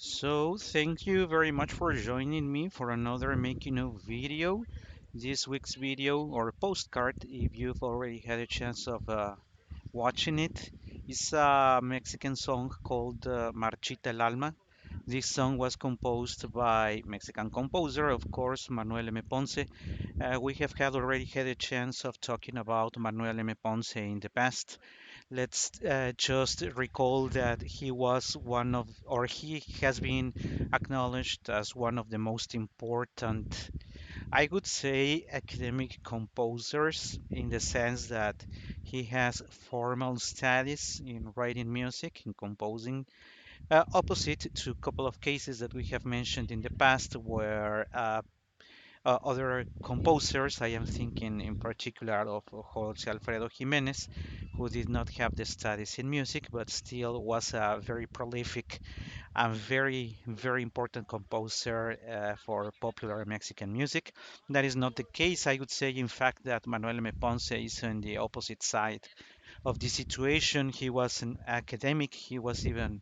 Thank you very much for joining me for another making of video. This week's video or postcard, if you've already had a chance of watching it, is a Mexican song called Marchita el alma. This song was composed by Mexican composer, of course, Manuel M. Ponce. We have had already had a chance of talking about Manuel M. Ponce in the past. Let's just recall that he was one of, or he has been acknowledged as one of the most important, I would say, academic composers in the sense that he has formal studies in writing music, in composing, opposite to a couple of cases that we have mentioned in the past where other composers. I am thinking in particular of Jose Alfredo Jimenez, who did not have the studies in music, but still was a very prolific and very important composer for popular Mexican music. That is not the case. I would say, in fact, that Manuel M. Ponce is on the opposite side of the situation. He was an academic. He was even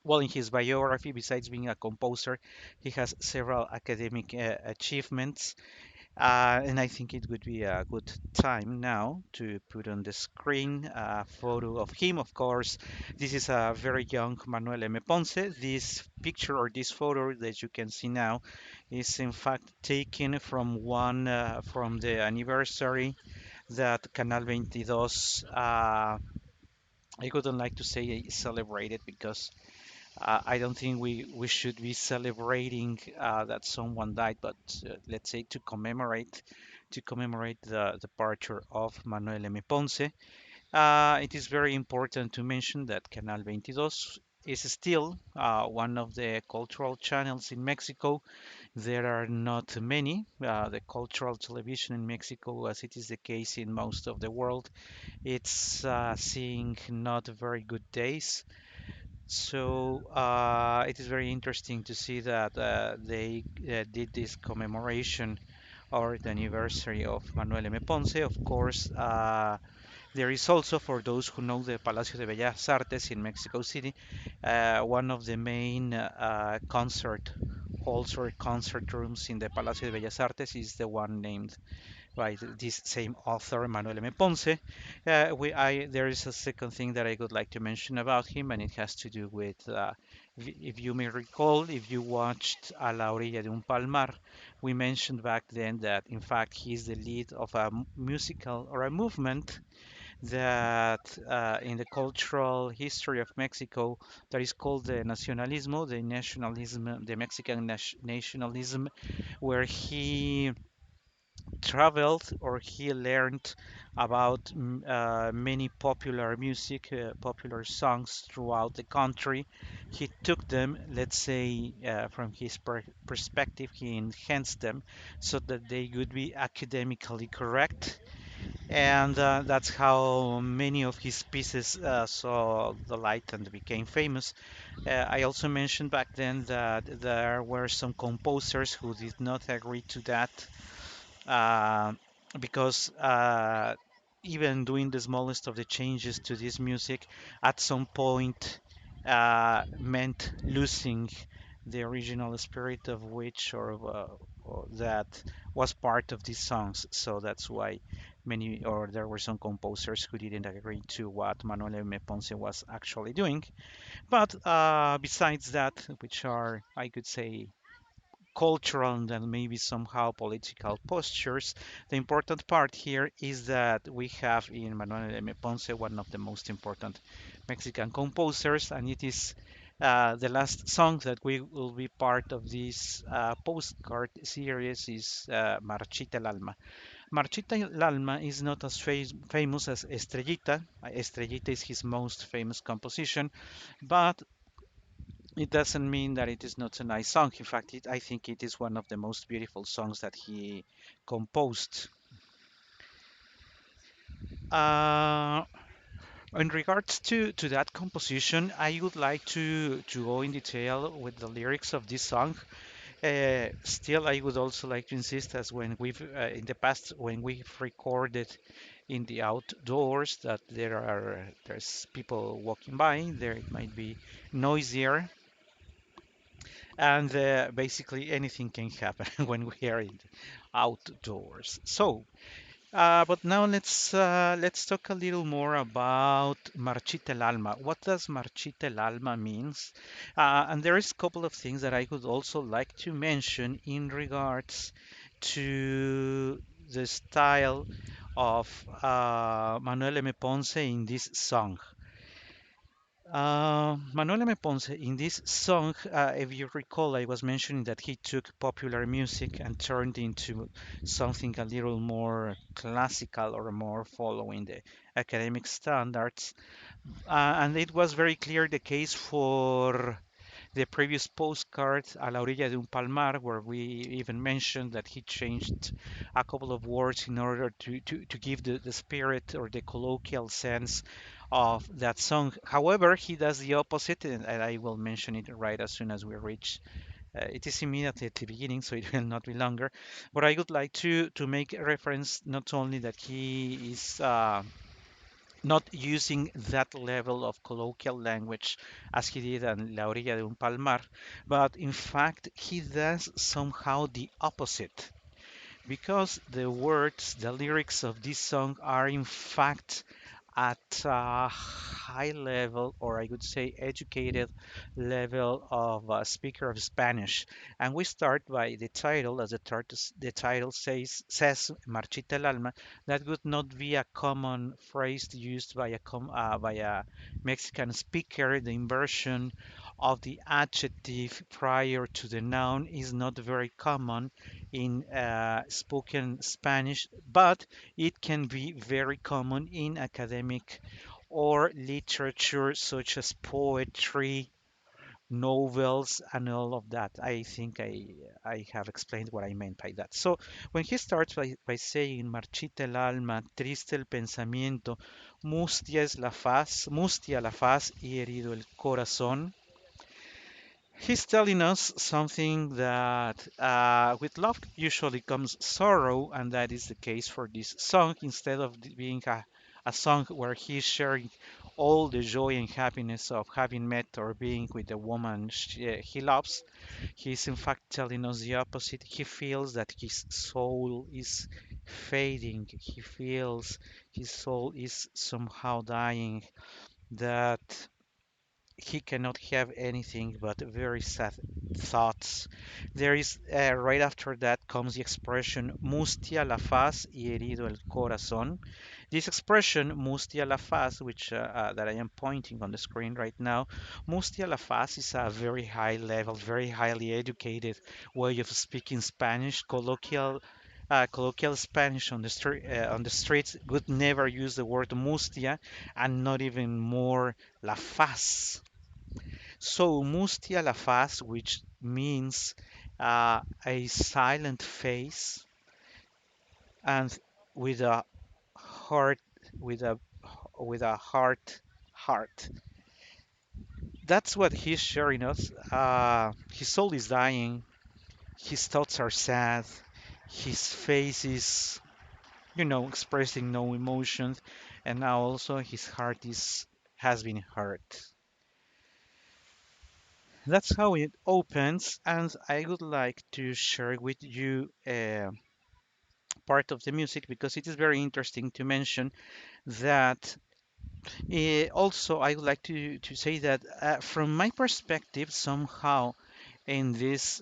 well, in his biography, besides being a composer, he has several academic achievements. And I think it would be a good time now to put on the screen a photo of him. Of course, this is a very young Manuel M. Ponce. This picture or this photo that you can see now is in fact taken from one from the anniversary that Canal 22 I wouldn't like to say celebrated because I don't think we should be celebrating that someone died, but let's say to commemorate the departure of Manuel M. Ponce. It is very important to mention that Canal 22 is still one of the cultural channels in Mexico. There are not many. The cultural television in Mexico, as it is the case in most of the world, it's seeing not very good days. It is very interesting to see that they did this commemoration or the anniversary of Manuel M. Ponce. Of course, there is also, for those who know the Palacio de Bellas Artes in Mexico City, one of the main concert halls or concert rooms in the Palacio de Bellas Artes is the one named by this same author, Manuel M. Ponce. There is a second thing that I would like to mention about him, and it has to do with, if you may recall, if you watched A la orilla de un palmar, we mentioned back then that, in fact, he's the lead of a musical or a movement that in the cultural history of Mexico that is called the nacionalismo, the nationalism, the Mexican nationalism, where he traveled or he learned about many popular music, popular songs throughout the country. He took them, let's say, from his perspective, he enhanced them so that they would be academically correct. And that's how many of his pieces saw the light and became famous. I also mentioned back then that there were some composers who did not agree to that uh, because even doing the smallest of the changes to this music at some point meant losing the original spirit of which or that was part of these songs. So that's why many or there were some composers who didn't agree to what Manuel M. Ponce was actually doing. But besides that, which are, I could say, cultural and then maybe somehow political postures. The important part here is that we have in Manuel M. Ponce one of the most important Mexican composers, and it is the last song that we will be part of this postcard series is Marchita el alma. Marchita el alma is not as famous as Estrellita. Estrellita is his most famous composition, but it doesn't mean that it is not a nice song. In fact, I think it is one of the most beautiful songs that he composed. Uh, in regards to that composition, I would like to go in detail with the lyrics of this song. Still, I would also like to insist, as when we've in the past when we've recorded in the outdoors, that there's people walking by. There it might be noisier. and basically anything can happen when we are outdoors. So, but now let's talk a little more about Marchita el alma. What does Marchita el alma means? And there is a couple of things that I would also like to mention in regards to the style of Manuel M. Ponce in this song. Manuel M. Ponce, in this song, if you recall, I was mentioning that he took popular music and turned into something a little more classical or more following the academic standards. And it was very clear the case for the previous postcard, A la orilla de un palmar, where we even mentioned that he changed a couple of words in order to give the spirit or the colloquial sense of that song. However, he does the opposite, and I will mention it right as soon as we reach. It is immediately at the beginning, so it will not be longer. But I would like to make a reference not only that he is not using that level of colloquial language as he did on La Orilla de un Palmar, but in fact, he does somehow the opposite because the words, the lyrics of this song are in fact at a high level, or I would say educated level of a speaker of Spanish. And we start by the title, as the title says Marchita el alma. That would not be a common phrase used by a Mexican speaker. The inversion of the adjective prior to the noun is not very common in spoken Spanish, but it can be very common in academic or literature such as poetry, novels, and all of that. I think I have explained what I meant by that. So when he starts by saying Marchita el alma, triste el pensamiento, mustia la faz y herido el corazón, he's telling us something that with love usually comes sorrow, and that is the case for this song. Instead of being a song where he's sharing all the joy and happiness of having met or being with the woman he loves, he's in fact telling us the opposite. He feels that his soul is fading, he feels his soul is somehow dying, that he cannot have anything but very sad thoughts. There is right after that comes the expression mustia la faz y herido el corazón. This expression mustia la faz, which that I am pointing on the screen right now, mustia la faz is a very high level, very highly educated way of speaking Spanish. Colloquial Spanish on the streets would never use the word mustia, and not even more la faz. So Mustia la faz, which means a silent face, and with a heart, with a heart. That's what he's sharing us. His soul is dying. His thoughts are sad. His face is, expressing no emotions, and now also his heart is has been hurt. That's how it opens, and I would like to share with you part of the music because it is very interesting to mention that. Also, I would like to say that from my perspective, somehow in this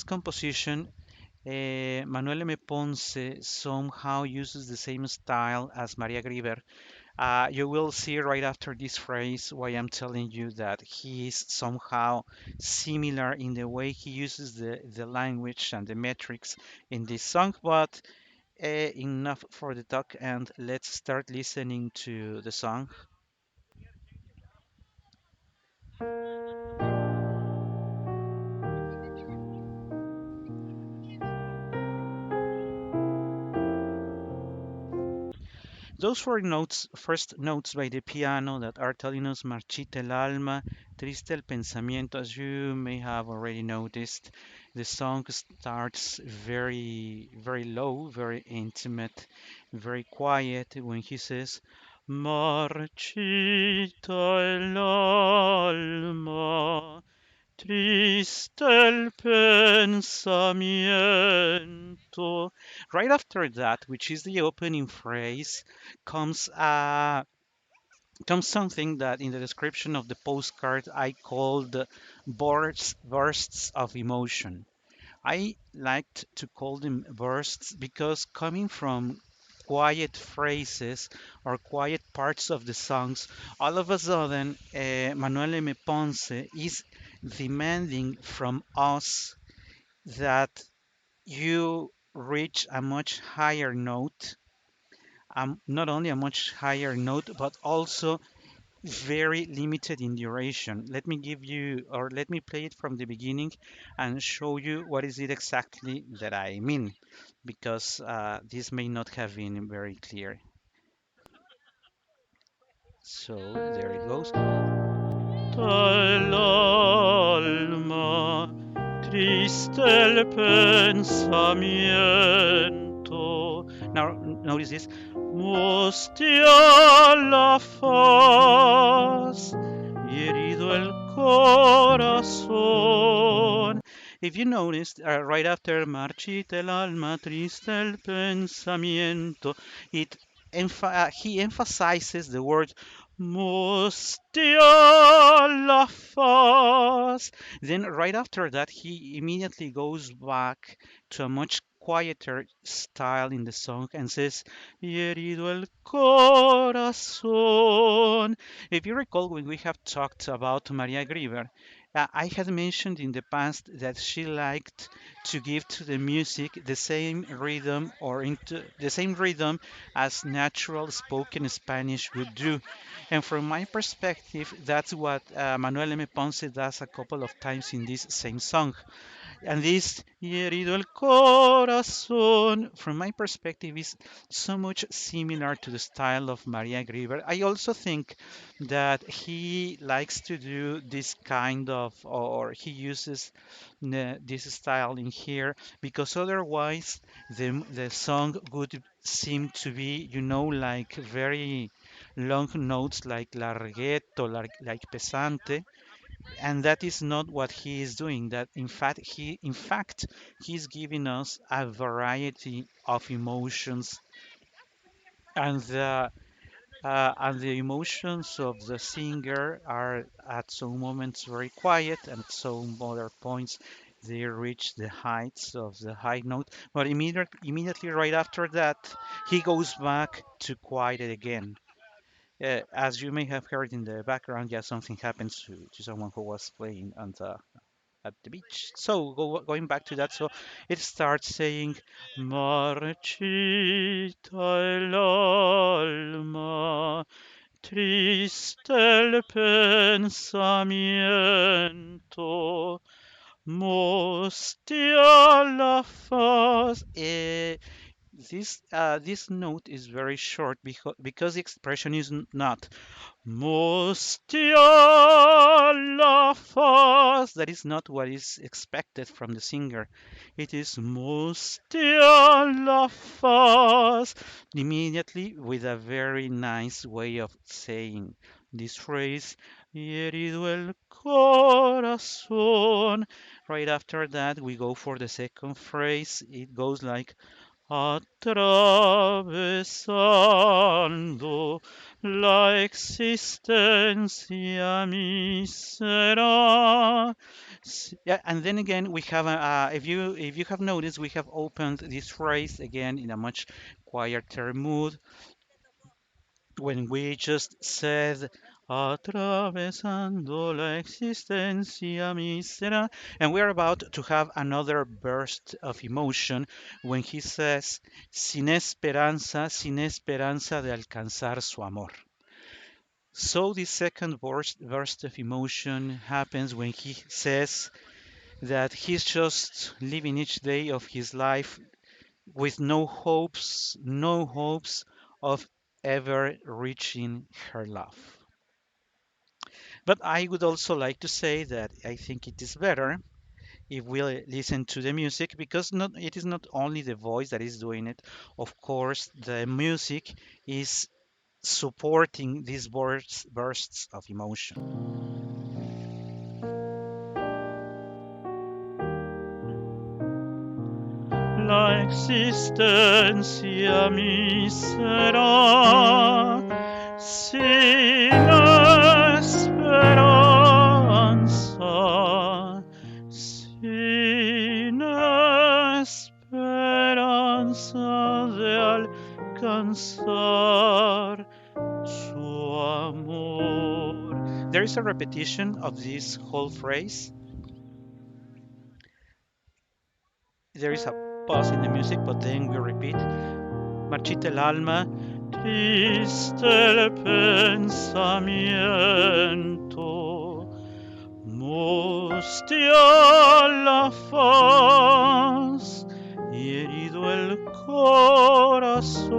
composition, Manuel M. Ponce somehow uses the same style as Maria Griver. You will see right after this phrase why I'm telling you that he is somehow similar in the way he uses the language and the metrics in this song. But enough for the talk, and let's start listening to the song. Those were notes, first notes by the piano that are telling us Marchita el alma, triste el pensamiento. As you may have already noticed, the song starts very, very low, very intimate, very quiet when he says, Marchita el alma, triste el pensamiento. Right after that, which is the opening phrase, comes something that in the description of the postcard I called bursts of emotion. I liked to call them bursts because coming from quiet phrases or quiet parts of the songs, all of a sudden, Manuel M. Ponce is demanding from us that you reach a much higher note, not only a much higher note, but also very limited in duration. Let me give you, or let me play it from the beginning and show you what is it exactly that I mean, because this may not have been very clear. So there it goes. El alma, triste el pensamiento. Now notice this. Mustia la faz y herido el corazón. If you noticed, right after Marchita el alma, triste el pensamiento, he emphasizes the word Mustia la faz. Then right after that, he immediately goes back to a much quieter style in the song and says, "Y herido el corazón." If you recall, when we have talked about Maria Grieber, I had mentioned in the past that she liked to give to the music the same rhythm or into the same rhythm as natural spoken Spanish would do. And from my perspective, that's what Manuel M. Ponce does a couple of times in this same song. And this herido el corazón, from my perspective, is so much similar to the style of Maria Grieber. I also think that he likes to do this kind of, or he uses this style in here, because otherwise the song would seem to be, like very long notes, like largueto, like pesante, and that is not what he is doing. That in fact he's giving us a variety of emotions, and the emotions of the singer are at some moments very quiet, and at some other points they reach the heights of the high note, but immediately right after that he goes back to quiet it again. As you may have heard in the background, yeah, something happens to someone who was playing on the at the beach. So going back to that, so it starts saying, Marchita el alma, triste el pensamiento, mustia la faz. This note is very short because the expression is not Mustia la faz. That is not what is expected from the singer. It is Mustia la faz. Immediately with a very nice way of saying this phrase. Herido el corazón. Right after that, we go for the second phrase. It goes like atravesando la existencia mísera. Yeah, and then again we have if you have noticed, we have opened this phrase again in a much quieter mood when we just said atravesando la existencia mísera, and we're about to have another burst of emotion when he says sin esperanza de alcanzar su amor. So the second burst of emotion happens when he says that he's just living each day of his life with no hopes of ever reaching her love. But I would also like to say that I think it is better if we listen to the music, because it is not only the voice that is doing it. Of course, the music is supporting these bursts of emotion. la existencia mísera sin esperanza, sin esperanza de alcanzar su amor. There is a repetition of this whole phrase. There is a pause in the music, but then we repeat. Marchita el alma, triste el pensamiento, mustia la faz y herido el corazón,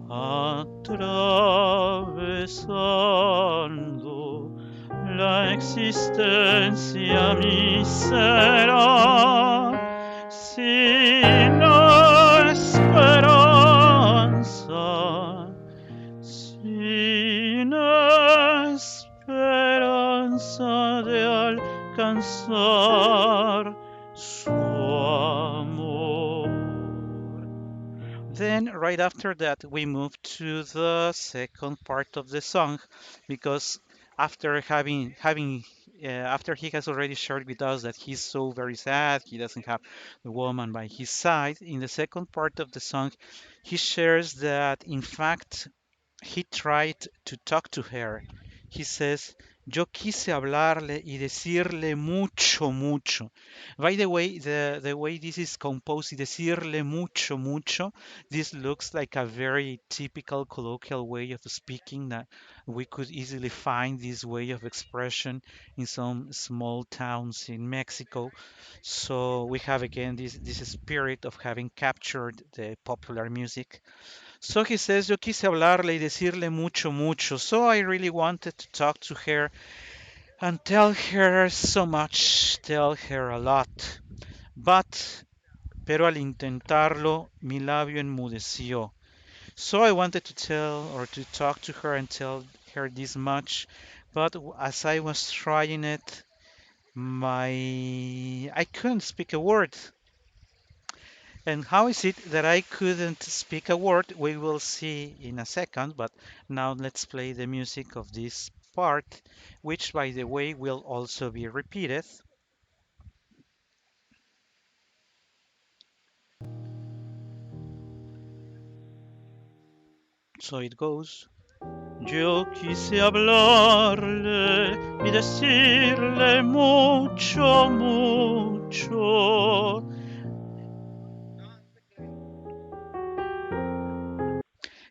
atravesando la existencia mísera sin esperanza, sin esperanza de alcanzar su amor. Then, right after that, we move to the second part of the song, because after he has already shared with us that he's so very sad, he doesn't have the woman by his side. In the second part of the song, he shares that in fact he tried to talk to her. He says, yo quise hablarle y decirle mucho, mucho. By the way, the way this is composed, decirle mucho, mucho, this looks like a very typical colloquial way of speaking that we could easily find this way of expression in some small towns in Mexico. So we have again this spirit of having captured the popular music. So he says, yo quise hablarle y decirle mucho, mucho. So I really wanted to talk to her and tell her so much, tell her a lot. But, pero al intentarlo, mi labio enmudeció. So I wanted to tell or to talk to her and tell her this much, but as I was trying it, I couldn't speak a word. And how is it that I couldn't speak a word? We will see in a second, but now let's play the music of this part, which, by the way, will also be repeated. So it goes. Yo quise hablarle y decirle mucho, mucho.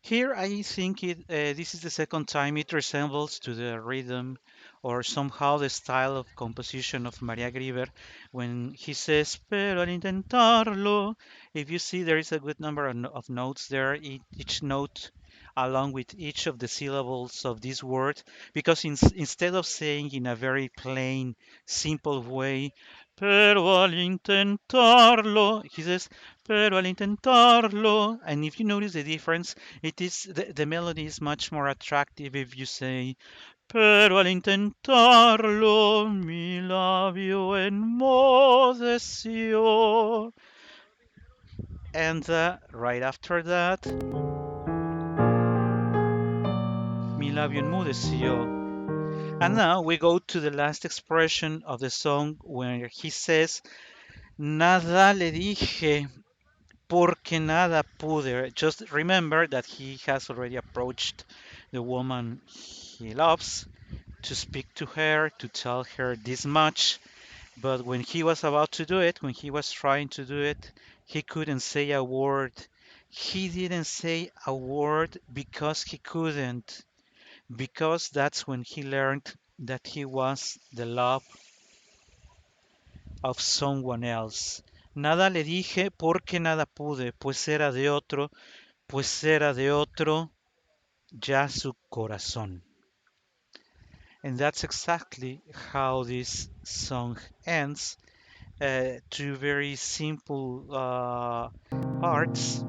Here, I think this is the second time it resembles to the rhythm or somehow the style of composition of Maria Grieber when he says, pero al intentarlo. If you see, there is a good number of notes there, each note along with each of the syllables of this word, because instead of saying in a very plain, simple way, pero al intentarlo, he says, pero al intentarlo. And if you notice the difference, the melody is much more attractive if you say, pero al intentarlo mi labio enmudeció. And right after that, mi labio enmudeció. And now we go to the last expression of the song where he says, nada le dije porque nada pude. Just remember that he has already approached the woman he loves to speak to her, to tell her this much. But when he was about to do it, when he was trying to do it, he couldn't say a word. He didn't say a word because he couldn't, because that's when he learned that he was the love of someone else. Nada le dije porque nada pude, pues era de otro ya su corazón. And that's exactly how this song ends. Two very simple parts.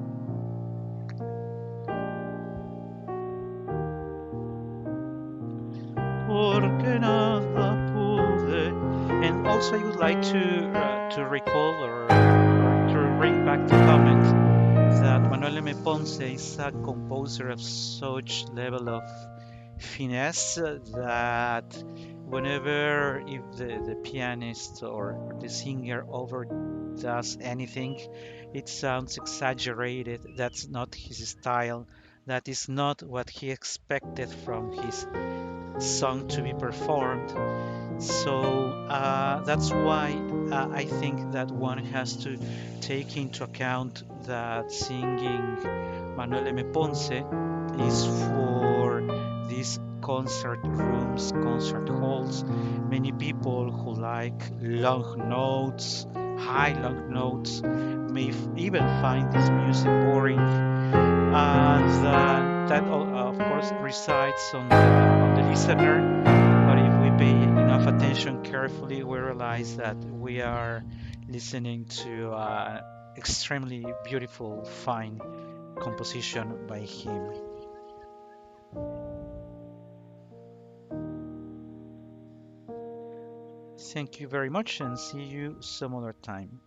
Porque nada pude. And also, I would like to recall or to bring back the comment that Manuel M. Ponce is a composer of such level of finesse that whenever if the pianist or the singer overdoes anything, it sounds exaggerated. That's not his style. That is not what he expected from his song to be performed. So that's why I think that one has to take into account that singing Manuel M. Ponce is for these concert rooms, concert halls. Many people who like long notes, high long notes, may even find this music boring. That of course resides on the listener, but if we pay enough attention carefully, we realize that we are listening to extremely beautiful, fine composition by him. Thank you very much and see you some other time.